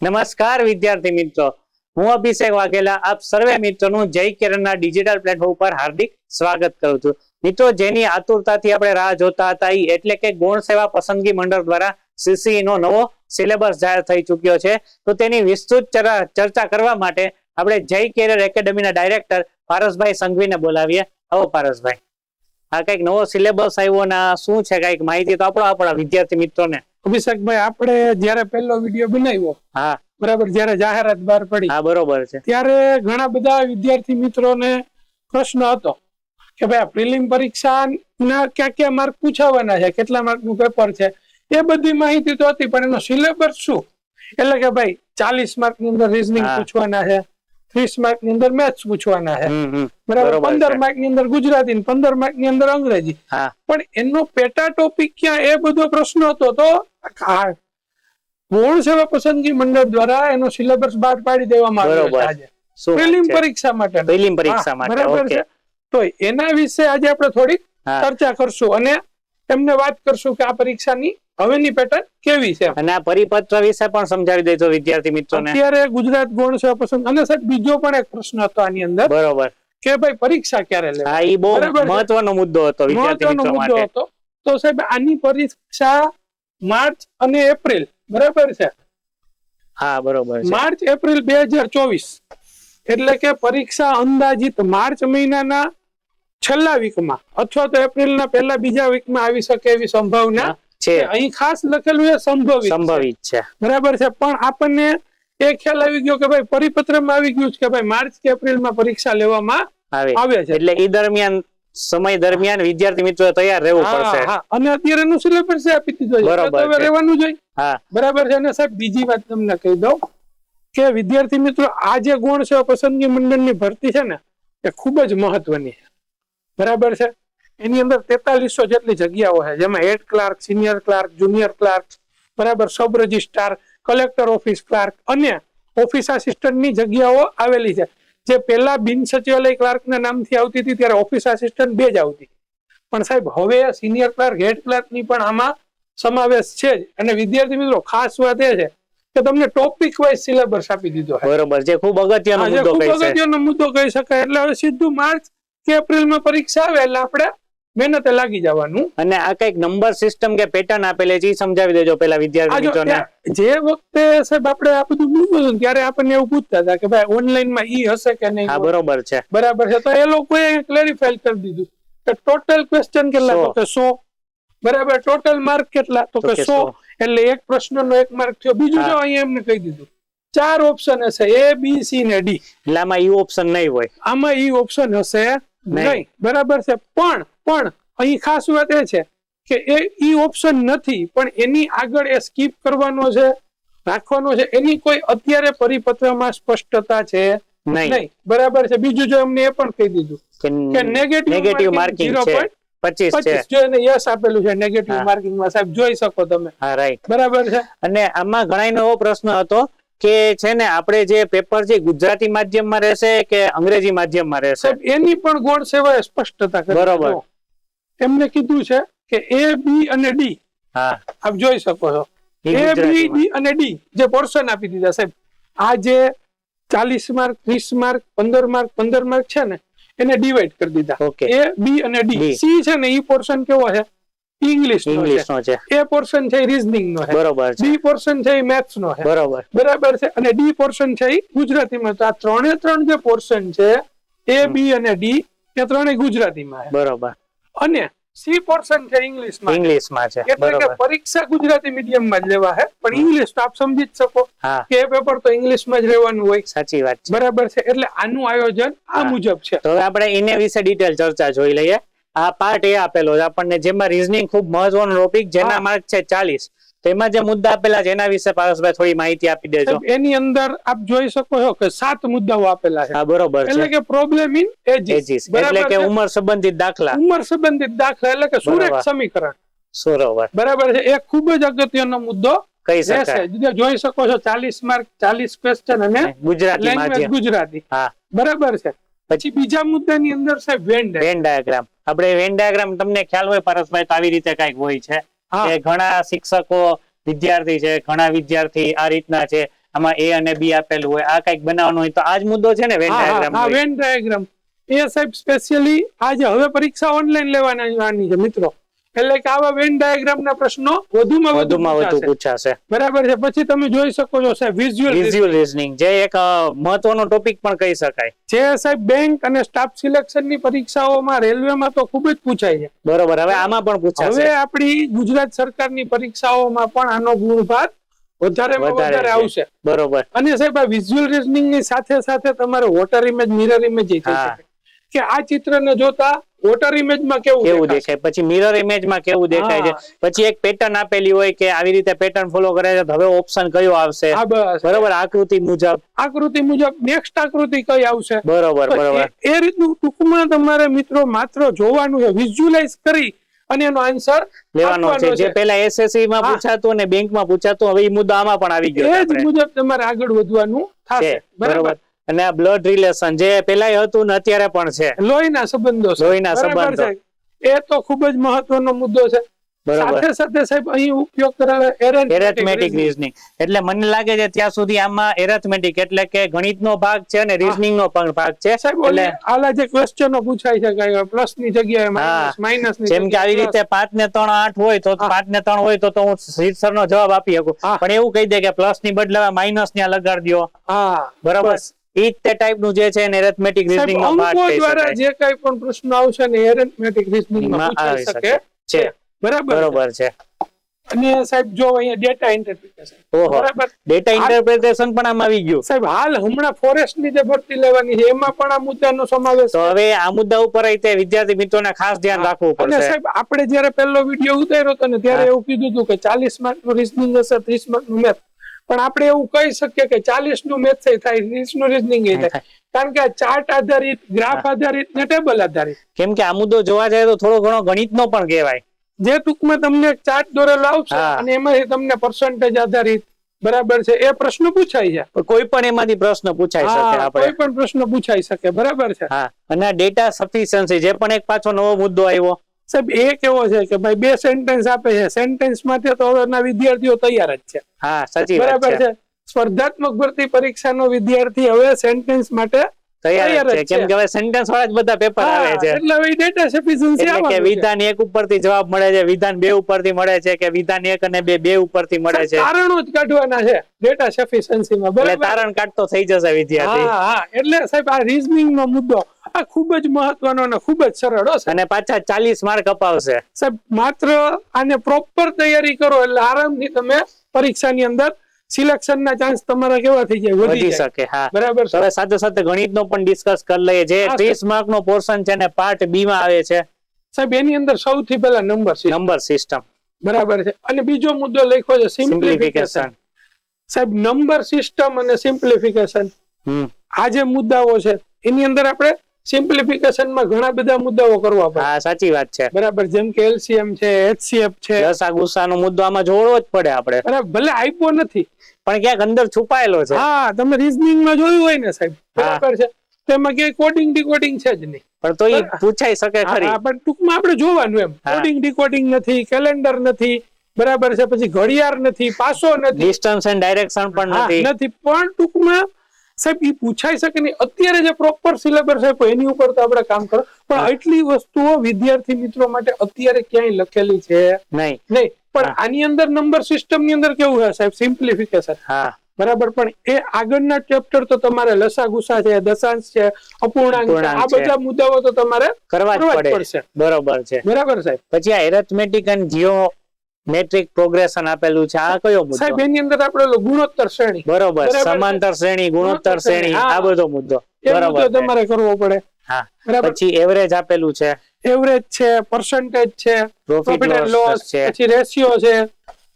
નમસ્કાર વિદ્યાર્થી મિત્રો, હું અભિષેક વાઘેલા આપ સર્વે મિત્રોનું જય કિરણના ડિજિટલ પ્લેટફોર્મ પર હાર્દિક સ્વાગત કરું છું. મિત્રો, જેની આતુરતાથી આપણે રાહ જોતા હતા એટલે કે ગૌણ સેવા પસંદગી મંડળ દ્વારા સીસીઈ નો નવો સિલેબસ જાહેર થઈ ચુક્યો છે. તો તેની વિસ્તૃત ચર્ચા કરવા માટે આપણે જય કેરિયર એકેડમીના ડાયરેક્ટર પારસભાઈ સંઘવીને બોલાવીએ. આવો પારસભાઈ, આ કઈક નવો સિલેબસ આવ્યો ના શું છે, કઈક માહિતી તો આપણો આપણા વિદ્યાર્થી મિત્રોને. અભિષેકભાઈ, આપણે જયારે પહેલો વિડીયો બનાવ્યો, હા બરાબર, જયારે જાહેરાત બહાર પડી, હા બરોબર છે, ત્યારે ઘણા બધા વિદ્યાર્થી મિત્રોને પ્રશ્ન હતો કે ભાઈ પ્રિલિમ પરીક્ષા ના ક્યાં ક્યાં માર્ક પૂછાવાના છે, કેટલા માર્ક નું પેપર છે, એ બધી માહિતી તો હતી, પણ એનો સિલેબસ શું, એટલે કે ભાઈ 40 માર્ક ની અંદર રીઝનિંગ પૂછવાના છે, 30 માર્ક ની અંદર મેથ્સ પૂછવાના છે, બરાબર, 15 માર્ક ની અંદર ગુજરાતી, 15 માર્ક ની અંદર અંગ્રેજી. પણ એનો પેટા ટોપિક ક્યાં, એ બધો પ્રશ્ન હતો. તો ગૌણ સેવા પસંદગી મંડળ દ્વારા એનો સિલેબસ બહાર પાડી દેવામાં આવ્યો છે આજે પ્રિલિમ પરીક્ષા માટે. બરાબર છે. તો એના વિશે આજે આપણે થોડીક ચર્ચા કરશું અને એમને વાત કરશું કે આ પરીક્ષાની હવેની પેટર્ન કેવી છે અને આ પરિપત્ર વિશે પણ સમજાવી દેજો વિદ્યાર્થી મિત્રોને. અત્યારે ગુજરાત ગૌણ સેવા પસંદ અને સાહેબ બીજો પણ એક પ્રશ્ન હતો આની અંદર, બરોબર, કે ભાઈ પરીક્ષા ક્યારે લેવી. હા, એ બહુ મહત્વનો મુદ્દો હતો વિદ્યાર્થી મિત્રો માટે. તો સાહેબ આની પરીક્ષા માર્ચ અને એપ્રિલ, બરાબર છે? હા બરોબર છે, માર્ચ એપ્રિલ 2024, એટલે કે પરીક્ષા અંદાજિત માર્ચ મહિનાના છેલ્લા વીકમાં અથવા તો એપ્રિલના પહેલા બીજા વીકમાં આવી શકે એવી સંભાવના છે. અહીં ખાસ લખેલું છે સંભવિત છે, બરાબર છે. પણ આપણને એ ખ્યાલ આવી ગયો કે ભાઈ પરિપત્રમાં આવી ગયું છે કે ભાઈ માર્ચ કે એપ્રિલમાં પરીક્ષા લેવામાં આવે છે, એટલે એ દરમિયાન સમય દરમિયાન વિદ્યાર્થી મિત્રો તૈયાર રહેવું પડશે. અને અત્યારે નું સિલેબસ આપી દીધો છે, તો રહેવાનું જોઈએ. બરાબર છે. અને સાહેબ બીજી વાત તમને કહી દઉં કે વિદ્યાર્થી મિત્રો, આ જે ગૌણ સેવા પસંદગી મંડળની ભરતી છે ને, એ ખૂબ જ મહત્વની છે, બરાબર છે. એની અંદર 4300 જેટલી જગ્યાઓ છે, જેમાં head clerk, senior clerk, junior clerk, બરાબર, sub registrar, collector office clerk અને ઓફિસ આસિસ્ટન્ટની જગ્યાઓ આવેલી છે. જે પેલા બિન સચિવાલય ક્લાર્ક ના નામથી આવતી હતી ત્યારે ઓફિસ આસિસ્ટન્ટ 2 જ આવતી, પણ સાહેબ હવે સિનિયર ક્લાર્ક, હેડ ક્લાર્ક ની પણ આમાં સમાવેશ છે જ. અને વિદ્યાર્થી મિત્રો, ખાસ વાત એ છે કે તમને ટોપિક વાઇઝ સિલેબસ આપી દીધો છે, બરોબર, જે ખૂબ અગત્યનો મુદ્દો કહી શકાય. એટલે હવે સીધું માર્ચ કે એપ્રિલમાં પરીક્ષા આવે એટલે આપણે મહેનતે લાગી જવાનું. અને આ કઈક નંબર સિસ્ટમ કે પેટર્ન આપેલી છે, સમજાવી દેજો પેલા વિદ્યાર્થી મિત્રોને. જે વખતે સાહેબ આપણે આ બધું મૂક્યું ત્યારે આપણને એવું પૂછતા હતા કે ભાઈ ઓનલાઈન માં ઈ હશે કે નહીં. હા બરોબર છે, બરાબર છે. તો એ લોકોએ ક્લેરિફાઈ કરી દીધું કે ટોટલ ક્વેશ્ચન કેટલા, તો કે 100, બરાબર. ટોટલ માર્ક કેટલા, તો કે 100. એટલે એક પ્રશ્નનો 1 માર્ક થયો. બીજું જો અહીંયા એમને કહી દીધું 4 ઓપ્શન હશે, A, B, C ને D. એટલે આમાં ઈ ઓપ્શન નહીં હોય, આમાં ઈ ઓપ્શન હશે નહીં, બરાબર છે. પણ અહીં ખાસ વાત એ છે કે એ ઈ ઓપ્શન નથી, પણ એની આગળ એ સ્કીપ કરવાનો છે, રાખવાનો છે, એની કોઈ અત્યારે પરિપત્રમાં સ્પષ્ટતા છે નહીં, બરાબર છે. બીજું જો અમને એ પણ કહી દીધું કે નેગેટિવ માર્કિંગ 0.25 છે, જો એને યસ આપેલું છે નેગેટિવ માર્કિંગમાં, સાહેબ જોઈ શકો તમે. હા રાઈટ, બરાબર છે. અને આમાં ઘણા એવો પ્રશ્ન હતો કે છે ને, આપણે જે પેપર છે ગુજરાતી માધ્યમમાં રહેશે કે અંગ્રેજી માધ્યમમાં રહેશે, એની પણ ગૌણ સેવાએ સ્પષ્ટતા કરી. બરાબર, એમને કીધું છે કે A, B અને D. હા, આપ જોઈ શકો છો, A, B, D અને D જે પોર્શન આપી દીધા સાહેબ. આ જે 40 માર્ક, 30 માર્ક, 15 માર્ક, 15 માર્ક છે ને, એને ડિવાઈડ કરી દીધા. A, B અને D. C છે ને, ઈ પોર્શન કેવો છે? ઇંગ્લિશ નો છે. A પોર્શન છે રીઝનિંગ નો છે, બરોબર. B પોર્શન છે મેથ્સ નો છે, બરોબર, બરાબર છે. અને D પોર્શન છે ગુજરાતીમાં. તો આ 3 જે પોર્શન છે A, B અને D, એ 3 ગુજરાતીમાં છે, બરોબર. અને C પોર્શન છે ઇંગ્લિશમાં છે. એટલે કે પરીક્ષા ગુજરાતી મીડિયમમાં જ લેવા છે, પણ ઇંગ્લિશ તો આપ સમજી જ શકો કે એ પેપર તો ઇંગ્લિશમાં જ રહેવાનું હોય. સાચી વાત છે, બરાબર છે. એટલે આનું આયોજન આ મુજબ છે. તો આપણે એને વિશે ડિટેલ ચર્ચા જોઈ લઈએ. આ પાર્ટ એ આપેલો છે આપણને, જેમાં રીઝનિંગ ખૂબ મહત્વનો ટોપિક, જેના માર્ક છે 40. તો એમાં જે મુદ્દા આપેલા છે એના વિશે પારસભાઈ થોડી માહિતી આપી દેજો. એની અંદર આપ જોઈ શકો છો કે 7 મુદ્દાઓ આપેલા છે. હા બરોબર છે. એટલે કે પ્રોબ્લેમ ઇન એજીસ, એટલે કે ઉંમર સંબંધિત દાખલા. ઉંમર સંબંધિત દાખલા એટલે કે સુરેખ સમીકરણ. બરાબર છે. એ ખૂબ જ અગત્યનો મુદ્દો કહી શકાય. જોઈ શકો છો 40 માર્ક, 40 ક્વેશ્ચન અને ગુજરાતી લેંગ્વેજ ગુજરાતી. હા બરાબર છે. પછી બીજા મુદ્દાની અંદર સાહેબ વેન ડાયાગ્રામ. આપણે વેન ડાયાગ્રામ તમને ખ્યાલ હોય પારસભાઈ, તો આવી રીતે કઈક હોય છે કે ઘણા શિક્ષકો વિદ્યાર્થી છે, ઘણા વિદ્યાર્થી આ રીતના છે, આમાં એ અને બી આપેલું હોય, આ કઈક બનાવવાનું હોય તો આ જ મુદ્દો છે ને વેન ડાયાગ્રામ. હા, વેન ડાયાગ્રામ એ સાહેબ સ્પેશિયલી આજે હવે પરીક્ષા ઓનલાઈન લેવાની છે મિત્રો, એટલે કે આવા વેન ડાયાગ્રામ ના પ્રશ્નો વધુમાં વધુ પૂછાશે. બરાબર છે. પછી તમે જોઈ શકો છો સાહેબ વિઝ્યુઅલ રીઝનિંગ, જે એક મહત્વનો ટોપિક પણ કહી શકાય, જે સાહેબ બેંક અને સ્ટાફ સિલેક્શન ની પરીક્ષાઓમાં રેલવેમાં તો ખૂબ જ પૂછાય છે. બરોબર, હવે આમાં પણ પૂછાશે. હવે આપણી ગુજરાત સરકારની પરીક્ષાઓમાં પણ આનો ગુણભાર વધારે આવશે. બરોબર. અને સાહેબ આ વિઝ્યુઅલ રીઝનિંગ ની સાથે સાથે તમારે વોટર ઇમેજ, મિરર ઇમેજ થઈ શકે કે આ ચિત્રને જોતા વોટર ઇમેજમાં કેવું દેખાય, પછી મિરર ઇમેજમાં કેવું દેખાય છે, પછી એક પેટર્ન આપેલી હોય કે આવી રીતે પેટર્ન ફોલો કરે છે, હવે ઓપ્શન કયો આવશે. બરોબર, આકૃતિ મુજબ નેક્સ્ટ આકૃતિ કઈ આવશે. બરોબર. એ રીતનું ટૂંકમાં તમારે મિત્રો માત્ર જોવાનું છે, વિઝ્યુઅલાઇઝ કરી અને એનો આન્સર લેવાનો છે. જે પેલા એસએસસી માં પૂછાતું અને બેંકમાં પૂછાતું, હવે એ મુદ્દો આમાં પણ આવી ગયો. એ જ મુજબ તમારે આગળ વધવાનું થશે. બરાબર. અને આ બ્લડ રિલેશન જે પેલા હતું ને અત્યારે પણ છે, લોહીના સંબંધો, એ તો ખૂબ જ મહત્વનો મુદ્દો છે. સાથે સાથે સાહેબ અહીં ઉપયોગ કરાવે એરિથમેટિક રીઝનિંગ. એટલે મને લાગે છે ત્યાં સુધી આમાં એરિથમેટિક એટલે કે ગણિતનો ભાગ છે અને રીઝનિંગ નો પણ ભાગ છે. એટલે આલા જે ક્વેશ્ચનો પૂછાય છે કે પ્લસ ની જગ્યાએ માઇનસ ની, જેમ કે આવી રીતે 5 ને 3 8 હોય તો 5 ને 3 હોય તો હું રીતસર નો જવાબ આપી શકું, પણ એવું કહી દે કે પ્લસ ની બદલે માઇનસ ત્યાં લગાડી દો. બરાબર. એ તે ટાઈપ નું જે છે ને એરિથમેટિક રીઝનિંગ નો ભાગ છે. દ્વારા જે કઈ પણ પ્રશ્ન આવશે ને એરિથમેટિક રીઝનિંગ માં પૂછાઈ શકે છે. બરાબર છે. અને સાહેબ જો અહીંયા ડેટા ઇન્ટરપ્રિટેશન, બરાબર, ડેટા ઇન્ટરપ્રિટેશન પણ આમાં આવી ગયું સાહેબ. હાલ હમણાં ફોરેસ્ટ ની જે ભરતી લેવાની છે એમાં પણ આ મુદ્દાનો સમાવેશ. તો હવે આ મુદ્દા ઉપર વિદ્યાર્થી મિત્રોને ખાસ ધ્યાન રાખવું પડશે. અને સાહેબ આપણે જયારે પહેલો વિડીયો ઉતાર્યો હતો ને ત્યારે એવું કીધું હતું કે 40 માર્ક નું રીઝનિંગ હશે, 30 માર્ક નું મેથ, પણ આપણે એવું કહી શકીએ કે 40 નું મેથ થાય, 30 નું રીઝનિંગ થાય, કારણ કે આ ચાર્ટ આધારિત, ગ્રાફ આધારિત ને ટેબલ આધારિત. કેમ કે આ મુદ્દો જોવા જાય તો થોડો ઘણો ગણિત નો પણ કહેવાય, જે ટૂંકમાં તમને એક ચાર્ટ દોરેલો આવશે અને એમાંથી તમને પર્સન્ટેજ આધારિત, બરાબર છે, એ પ્રશ્ન પૂછાય છે. કોઈ પણ એમાંથી પ્રશ્ન પૂછાઈ શકે, કોઈ પણ પ્રશ્ન પૂછાઈ શકે. બરાબર છે. અને ડેટા સફિશિયન્સી જે પણ એક પાછો નવો મુદ્દો આવ્યો સાહેબ, એ કેવો છે કે ભાઈ 2 સેન્ટેન્સ આપે છે, સેન્ટેન્સ માટે તો હવેના વિદ્યાર્થીઓ તૈયાર જ છે. સાચી વાત બરાબર છે. સ્પર્ધાત્મક ભરતી પરીક્ષાનો વિદ્યાર્થી હવે સેન્ટેન્સ માટે તૈયાર છે, કેમ કે હવે સેન્ટેન્સ વાળા જ બધા પેપર આવે છે. એટલે હવે ડેટા સફિશિયન્સી આવે કે વિધાન 1 ઉપરથી જવાબ મળે છે, વિધાન 2 ઉપરથી મળે છે, કે વિધાન 1 અને 2 ઉપરથી મળે છે. તારણો જ કાઢવાના છે ડેટા સફિશિયન્સીમાં. બરાબર, તારણ કાઢતો થઈ જશે વિદ્યાર્થી. એટલે સાહેબ આ રીઝનિંગ નો મુદ્દો આ ખૂબ જ મહત્વનો અને ખૂબ જ સરળ છે. અને પાછા 40 માર્ક અપાવશે સાહેબ. માત્ર આને પ્રોપર તૈયારી કરો એટલે આરામથી તમે પરીક્ષાની અંદર સિલેક્શન ના ચાન્સ તમારા કેવા થઈ જાય, વધી શકે. બરાબર. હવે સાથે સાથે ગણિત નો પણ ડિસ્કસ કરી લઈએ. જે 30 માર્ક નો પોર્શન છે ને પાર્ટ બી માં આવે છે સાહેબ, એની અંદર સૌથી પહેલા નંબર સિસ્ટમ. બરાબર છે. અને બીજો મુદ્દો લખ્યો છે સિમ્પ્લિફિકેશન. સાહેબ, નંબર સિસ્ટમ અને સિમ્પ્લિફિકેશન આ જે મુદ્દાઓ છે એની અંદર આપણે સિમ્પ્લિફિકેશનમાં ઘણા બધા મુદ્દાઓ કરવા પડે. સાચી વાત છે. બરાબર. જેમ કે એલસીએમ છે, એચસીએફ છે, લસા ગુસાનો મુદ્દો આમાં જોડવો જ પડે આપણે. બરાબર. ભલે આપ્યો નથી પણ ક્યાંક અંદર છુપાયેલો છે. તમે રીઝનિંગ માં જોયું હોય ને સાહેબ, બરાબર છે, તેમાં ક્યાંય કોડિંગ ડીકોડિંગ છે જ નહીં, પણ તો એ પૂછાઈ શકે ખરી. પણ ટૂંકમાં આપણે જોવાનું એમ, કોડિંગ ડીકોડિંગ નથી, કેલેન્ડર નથી, બરાબર છે, પછી ઘડિયાળ નથી, પાસો નથી, ડિસ્ટન્સ એન્ડ ડાયરેક્શન પણ નથી, પણ ટૂંકમાં સાહેબ એ પૂછાઈ શકે નહીં. અત્યારે જે પ્રોપર સિલેબસ આપ્યો એની ઉપર તો આપણે કામ કરો, પણ એટલી વસ્તુઓ વિદ્યાર્થી મિત્રો માટે અત્યારે ક્યાંય લખેલી છે નહીં. પણ આની અંદર નંબર સિસ્ટમ ની અંદર કેવું છે સાહેબ, સિમ્પ્લિફિકેશન. બરાબર. પણ એ આગળના ચેપ્ટર તો તમારે લસા ગુસા છે, દશાંશ છે, અપૂર્ણાંક છે, આ બધા મુદ્દાઓ તો તમારે કરવા જ પડશે. બરોબર છે. બરાબર સાહેબ. પછી આ એરિથમેટિક અને જીઓમેટ્રિક પ્રોગ્રેશન આપેલું છે, આ કયો મુદ્દો સાહેબ? એની અંદર આપણે ગુણોત્તર શ્રેણી. બરોબર. સમાંતર શ્રેણી, ગુણોત્તર શ્રેણી, આ બધો મુદ્દો બરાબર તમારે કરવો પડે. પછી એવરેજ આપેલું છે, એવરેજ છે, પર્સન્ટેજ છે, પ્રોફિટ એન્ડ લોસ છે, પછી રેશિયો છે,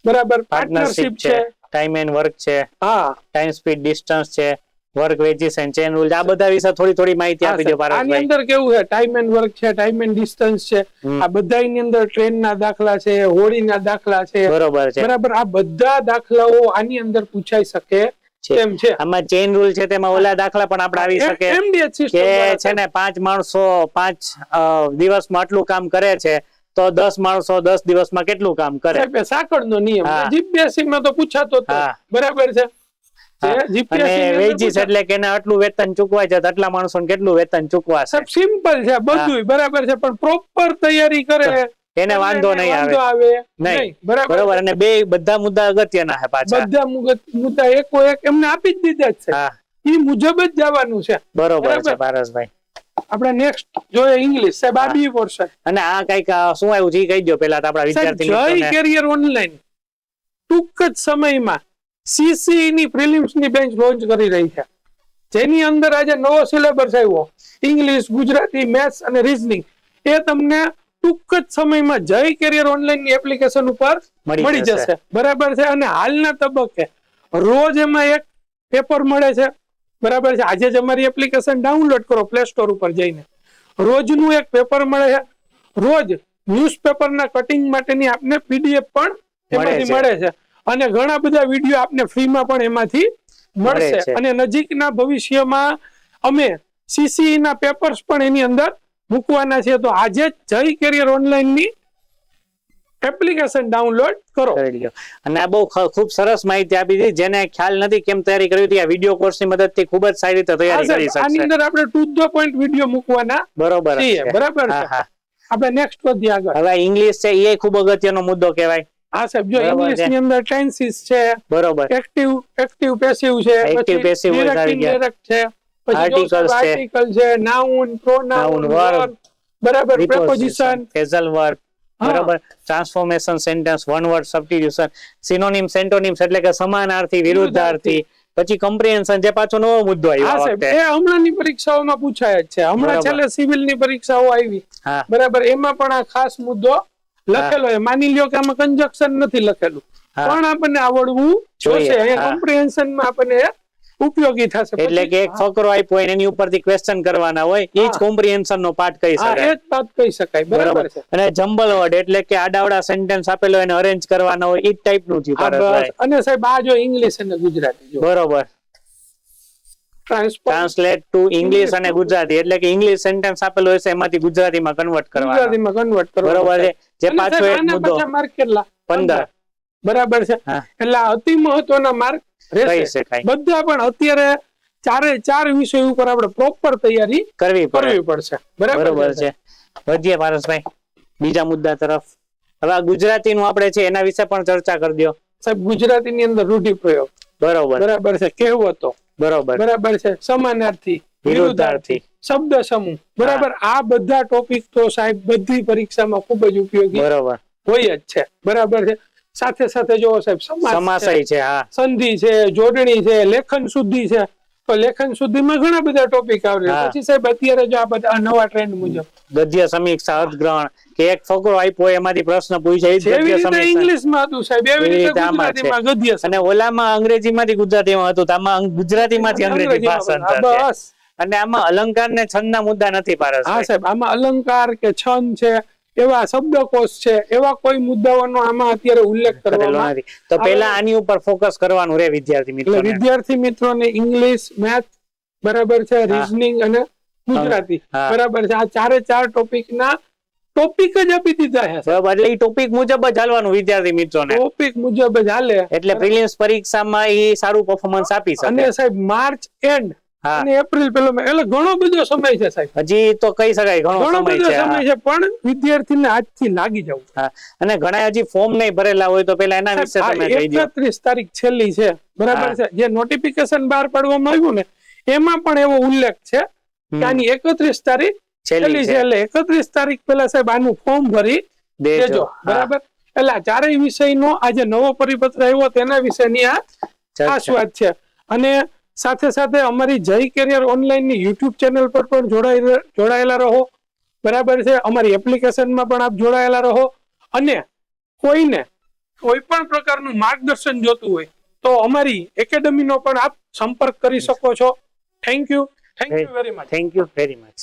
બરાબર, પાર્ટનરશિપ છે, ટાઈમ એન્ડ વર્ક છે, ટાઈમ સ્પીડ ડિસ્ટન્સ છે, work veggies and chain rule. આ બધા વિશે થોડી માહિતી આપી દો. આની અંદર કેવું છે, ટાઈમ એન્ડ વર્ક છે, ટાઈમ એન્ડ ડિસ્ટન્સ છે, આ બધાની અંદર ટ્રેન ના દાખલા છે, હોડીના દાખલા છે. બરોબર છે. બરાબર. આ બધા દાખલાઓ આની અંદર પૂછાઈ શકે તેમ છે. આમાં ચેન રૂલ છે, તેમાં ઓલા દાખલા પણ આપણે આવી શકે એમડીએચ સિસ્ટમ કે છે ને 5 માણસો 5 દિવસમાં આટલું કામ કરે છે તો 10 માણસો 10 દિવસમાં કેટલું કામ કરે. સાકળનો નિયમ જીપીએસસી માં તો પૂછાતો જ. બરાબર છે. અને વેજીસ એટલે કે એને આટલું વેતન ચૂકવાય છે, આટલા માણસોને કેટલું વેતન ચૂકવાશે. સિમ્પલ છે બધું, બરાબર છે, પણ પ્રોપર તૈયારી કરે એને વાંધો નહીં આવે. નહીં, બરાબર. અને બધા મુદ્દા અગત્યના છે પાછા. બધા મુદ્દા એકો એક એમને આપી જ દીધા જ છે, એ મુજબ જ જવાનું છે. બરોબર છે પારસભાઈ. આપણે નેક્સ્ટ જોઈએ ઇંગ્લિશ. સાહેબ આ બી વર્ષ અને આ કઈક શું આવ્યું છે કહી દો પેલા આપણા વિદ્યાર્થી મિત્રોને. જય કેરિયર ઓનલાઈન ટૂંક જ સમયમાં સીસી ની પ્રિલિમ્સ ની બેન્ચ લોન્ચ કરી રહી છે, જેની અંદર આજે નવો સિલેબસ આવ્યો, ઇંગ્લિશ, ગુજરાતી, મેથ્સ અને રીઝનિંગ. એ તમને ટૂંક જ સમયમાં જય કેરિયર ઓનલાઈન ની એપ્લિકેશન ઉપર મળી જશે. બરાબર છે. અને હાલના તબક્કે રોજ એમાં એક પેપર મળે છે. બરાબર છે. આજે જ અમારી એપ્લિકેશન ડાઉનલોડ કરો પ્લે સ્ટોર ઉપર જઈને, રોજનું એક પેપર મળે છે. રોજ ન્યૂઝપેપરના કટિંગ માટેની આપને પીડીએફ પણ એમાંથી મળે છે. અને ઘણા બધા વિડીયો આપને ફ્રીમાં પણ એમાંથી મળશે. અને નજીકના ભવિષ્યમાં અમે સીસીઈ ના પેપર્સ પણ એની અંદર મૂકવાના છે. તો આજે જ જય કેરિયર ઓનલાઈન ની એપ્લિકેશન ડાઉનલોડ કરો. અને આ બહુ ખૂબ સરસ માહિતી આપી હતી. જેને ખ્યાલ નથી કેમ તૈયારી કરવી હતી, આ વિડીયો કોર્સ ની મદદથી ખૂબ જ સારી રીતે તૈયારી કરી શકશે. આની અંદર આપણે ટુ ધ પોઈન્ટ વિડીયો મૂકવાના બરોબર છે. બરાબર છે. આપણે નેક્સ્ટ વધીએ આગળ. હવે ઇંગ્લિશ છે, એ ખૂબ અગત્યનો મુદ્દો કહેવાય. હા સાહેબ, જો ઇંગ્લિશ ની અંદર ટેન્સીસ છે, બરોબર, એક્ટિવ પેસિવ છે, એક્ટિવ પેસિવ ઇનડાયરેક્ટ છે, આર્ટિકલ છે, નાઉન, પ્રોનાઉન, વર્બ, બરાબર, પ્રેપોઝિશન, ફ્રેઝલ વર્બ, બરાબર, transformation sentence, one word substitution, synonyms, antonyms એટલે કે સમાનાર્થી, વિરુદ્ધાર્થી, પછી કમ્પ્રિહેન્શન, જે પાછો નવો મુદ્દો આવ્યો આ વખતે. એ હમણાંની પરીક્ષાઓમાં પૂછાય જ છે. હમણાં છેલ્લે સિવિલ ની પરીક્ષાઓ આવી, બરાબર, એમાં પણ આ ખાસ મુદ્દો લખેલો છે. માની લ્યો કે આમાં કંજક્શન નથી લખેલું, પણ આપણને આવડવું જોશે. અહીંયા કોમ્પ્રિહેન્શન માં આપણને ઉપયોગી થશે. એટલે કે એક ફકરો આપ્યો હોય એની ઉપરથી ક્વેશ્ચન કરવાના હોય, એ જ કોમ્પ્રિહેન્શન નો પાર્ટ કહી શકાય. એ જ પાર્ટ કહી શકાય. બરાબર છે. અને જમ્બલ વર્ડ એટલે કે આડાવડા સેન્ટેન્સ આપેલો એને અરેન્જ કરવાના હોય, એ જ ટાઈપ નું થયું. અને સાહેબ આ જો ઇંગ્લિશ અને ગુજરાતી, બરોબર, ટ્રાન્સલેટ ટુ ઇંગ્લિશ અને ગુજરાતી એટલે કે ઇંગ્લિશ સેન્ટેન્સ આપેલો હોય છે એમાંથી ગુજરાતીમાં કન્વર્ટ કરવાનો. બરોબર છે. જે પાછો એક મુદ્દો માર્ક કેટલા? 15. બરાબર છે. એટલે અતિ મહત્વના માર્ક રહેશે. બધા પણ અત્યારે ચારે વિષય ઉપર આપણે પ્રોપર તૈયારી કરવી પડશે. બરાબર છે. વધીએ પારસભાઈ બીજા મુદ્દા તરફ. હવે ગુજરાતી નું આપણે છે એના વિશે પણ ચર્ચા કરી દો સાહેબ. ગુજરાતી ની અંદર રૂઢિપ્રયોગ, બરાબર છે, કહેવતો, બરાબર છે, સમાનાર્થી, વિરુદ્ધાર્થી, શબ્દ સમૂહ, બરાબર. આ બધા ટોપિક તો સાહેબ બધી પરીક્ષામાં ખૂબ જ ઉપયોગી હોય જ છે. બરાબર છે. સાથે સાથે જો સાહેબ સમાસય છે, સંધિ છે, જોડણી છે, લેખન શુદ્ધિ છે. તો લેખન શુદ્ધિમાં ઘણા બધા ટોપિક આવે. પછી સાહેબ અત્યારે જો આ બધા નવા ટ્રેન્ડ મુજબ ગદ્ય સમીક્ષા, અર્થગ્રહણ કે એક ફકરો આપ્યો એમાંથી પ્રશ્ન પૂછાય, એવી રીતે ઇંગ્લિશમાં હતું સાહેબ, એવી રીતે ગુજરાતીમાં ગદ્ય, અને ઓલામાં અંગ્રેજીમાંથી ગુજરાતીમાં હતું, આમાં ગુજરાતીમાંથી અંગ્રેજી ભાષાંતર છે. અને આમાં અલંકાર ને છંદના મુદ્દા નથી પારસ. હા સાહેબ, આમાં અલંકાર કે છંદ છે, એવા શબ્દકોશ છે, એવા કોઈ મુદ્દાઓનો આમાં અત્યારે ઉલ્લેખ કરવામાં નથી. તો પહેલા આની ઉપર ફોકસ કરવાનું રે વિદ્યાર્થી મિત્રોને. ઇંગ્લિશ, મેથ, બરાબર છે, રીઝનિંગ અને ગુજરાતી, બરાબર છે. આ ચાર ટોપિક જ આપી દીધા છે. બરાબર, એટલે એ ટોપિક મુજબ જ હાલવાનું વિદ્યાર્થી મિત્રોને. ટોપિક મુજબ જ હાલે એટલે પ્રિલિમ્સ પરીક્ષામાં એ સારું પરફોર્મન્સ આપી શકે. અને સાહેબ માર્ચ એન્ડ અને એપ્રિલ પેલો એટલે ઘણો બધો સમય છે સાહેબ. હજી તો કહી શકાય ઘણો સમય છે, પણ વિદ્યાર્થીને આજથી લાગી જવું. અને ઘણા હજી ફોર્મ નહીં ભરેલા હોય તો પેલા એના વિશે તમે કહી દો. 31 તારીખ છેલ્લી છે, બરાબર છે. જે નોટિફિકેશન બહાર પાડવામાં આવ્યું ને એમાં પણ એવો ઉલ્લેખ છે કે આની 31 તારીખ છેલ્લી છે. એટલે 31 તારીખ પેલા સાહેબ આનું ફોર્મ ભરી દેજો. બરાબર. એટલે ચારેય વિષયનો આજે નવો પરિપત્ર આવ્યો તેના વિશેની આ ખાસ વાત છે. અને સાથે સાથે અમારી જય કેરિયર ઓનલાઈન ની યુટ્યુબ ચેનલ પર પણ જોડાયેલા રહો. બરાબર છે. અમારી એપ્લિકેશનમાં પણ આપ જોડાયેલા રહો. અને કોઈને કોઈ પણ પ્રકારનું માર્ગદર્શન જોતું હોય તો અમારી એકેડમીનો પણ આપ સંપર્ક કરી શકો છો. Thank you very much.